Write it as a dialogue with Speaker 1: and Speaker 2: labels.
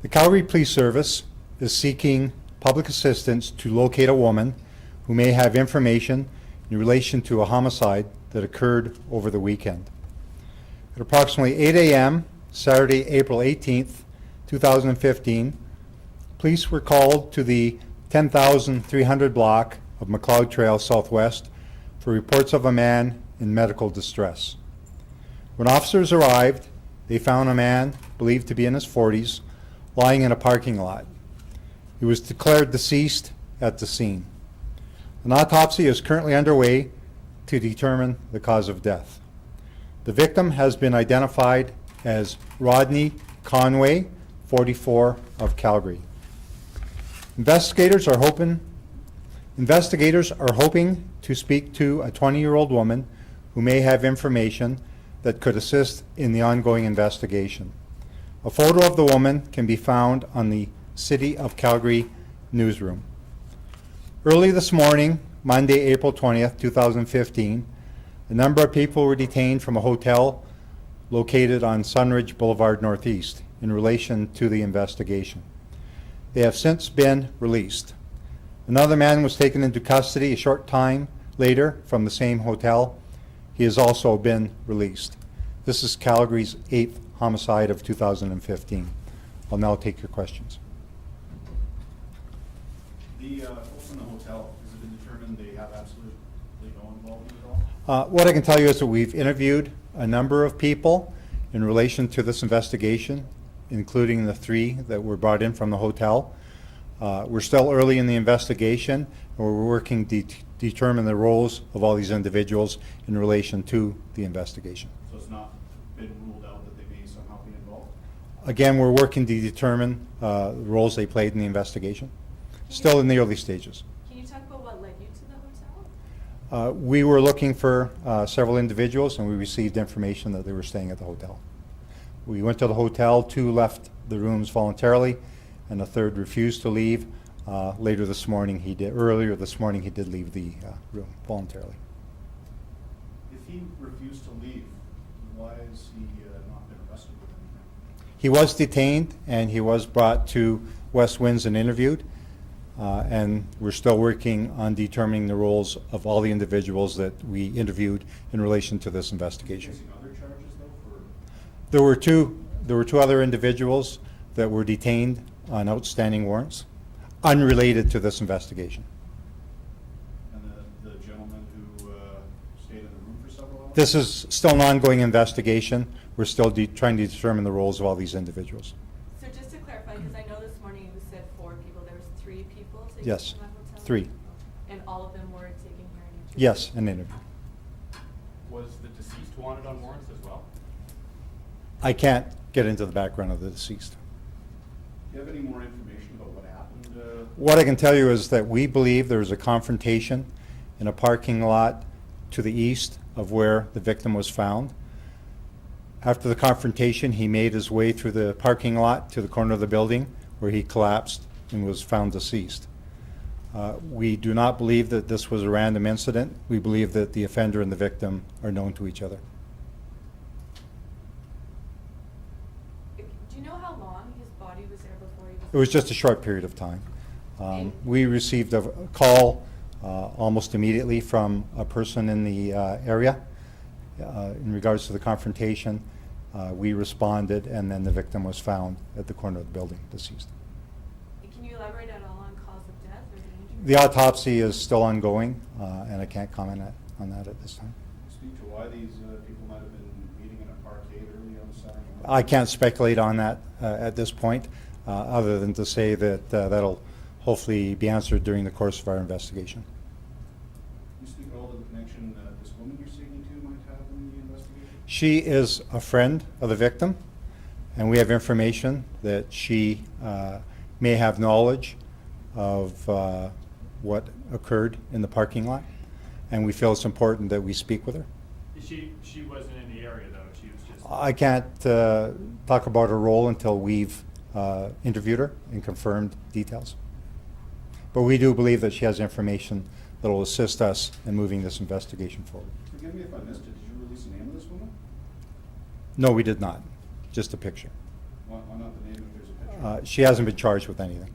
Speaker 1: The Calgary Police Service is seeking public assistance to locate a woman who may have information in relation to a homicide that occurred over the weekend. At approximately 8 a.m. Saturday, April 18th, 2015, police were called to the 10,300 block of Macleod Trail Southwest for reports of a man in medical distress. When officers arrived, they found a man believed to be in his 40s lying in a parking lot. He was declared deceased at the scene. An autopsy is currently underway to determine the cause of death. The victim has been identified as Rodney Conway, 44, of Calgary. Investigators are hoping to speak to a 20-year-old woman who may have information that could assist in the ongoing investigation. A photo of the woman can be found on the City of Calgary newsroom. Early this morning, Monday, April 20th, 2015, a number of people were detained from a hotel located on Sunridge Boulevard N.E. in relation to the investigation. They have since been released. Another man was taken into custody a short time later from the same hotel. He has also been released. This is Calgary's 8th homicide of 2015. I'll now take your questions.
Speaker 2: The folks in the hotel, has it been determined they have absolutely no involvement at all?
Speaker 1: What I can tell you is that we've interviewed a number of people in relation to this investigation, including the 3 that were brought in from the hotel. We're still early in the investigation, and we're working to determine the roles of all these individuals in relation to the investigation.
Speaker 2: So it's not been ruled out that they may somehow be involved?
Speaker 1: Again, we're working to determine the roles they played in the investigation. Still in the early stages.
Speaker 3: Can you talk about what led you to the hotel?
Speaker 1: We were looking for several individuals, and we received information that they were staying at the hotel. We went to the hotel, 2 left the rooms voluntarily, and a 3rd refused to leave. Earlier this morning he did leave the room voluntarily.
Speaker 2: If he refused to leave, why has he not been arrested with anything?
Speaker 1: He was detained, and he was brought to West Winds and interviewed. And we're still working on determining the roles of all the individuals that we interviewed in relation to this investigation.
Speaker 2: Facing other charges though?
Speaker 1: There were two other individuals that were detained on outstanding warrants, unrelated to this investigation.
Speaker 2: And the gentleman who stayed in the room for several hours?
Speaker 1: This is still an ongoing investigation. We're still trying to determine the roles of all these individuals.
Speaker 3: So just to clarify, because I know this morning you said 4 people, there was 3 people taken
Speaker 1: Yes,
Speaker 3: from that hotel?
Speaker 1: 3.
Speaker 3: And all of them were taken here in New Jersey?
Speaker 1: Yes, an interview.
Speaker 4: Was the deceased wanted on warrants as well?
Speaker 1: I can't get into the background of the deceased.
Speaker 2: Do you have any more information about what happened?
Speaker 1: What I can tell you is that we believe there was a confrontation in a parking lot to the east of where the victim was found. After the confrontation, he made his way through the parking lot to the corner of the building where he collapsed and was found deceased. We do not believe that this was a random incident. We believe that the offender and the victim are known to each other.
Speaker 3: Do you know how long his body was there before he was...
Speaker 1: It was just a short period of time. We received a call almost immediately from a person in the area in regards to the confrontation. We responded, and then the victim was found at the corner of the building, deceased.
Speaker 3: Can you elaborate at all on cause of death or danger?
Speaker 1: The autopsy is still ongoing, and I can't comment on that at this time.
Speaker 2: Speak to why these people might have been meeting in a parkade early on Saturday morning?
Speaker 1: I can't speculate on that at this point, other than to say that that'll hopefully be answered during the course of our investigation.
Speaker 2: Can you speak at all to the connection this woman you're speaking to might have in the investigation?
Speaker 1: She is a friend of the victim, and we have information that she may have knowledge of what occurred in the parking lot, and we feel it's important that we speak with her.
Speaker 4: She wasn't in the area though, she was just...
Speaker 1: I can't talk about her role until we've interviewed her and confirmed details. But we do believe that she has information that will assist us in moving this investigation forward.
Speaker 2: Forgive me if I missed it. Did you release the name of this woman?
Speaker 1: No, we did not. Just a picture.
Speaker 2: Why not the name if there's a
Speaker 1: She hasn't been charged with anything.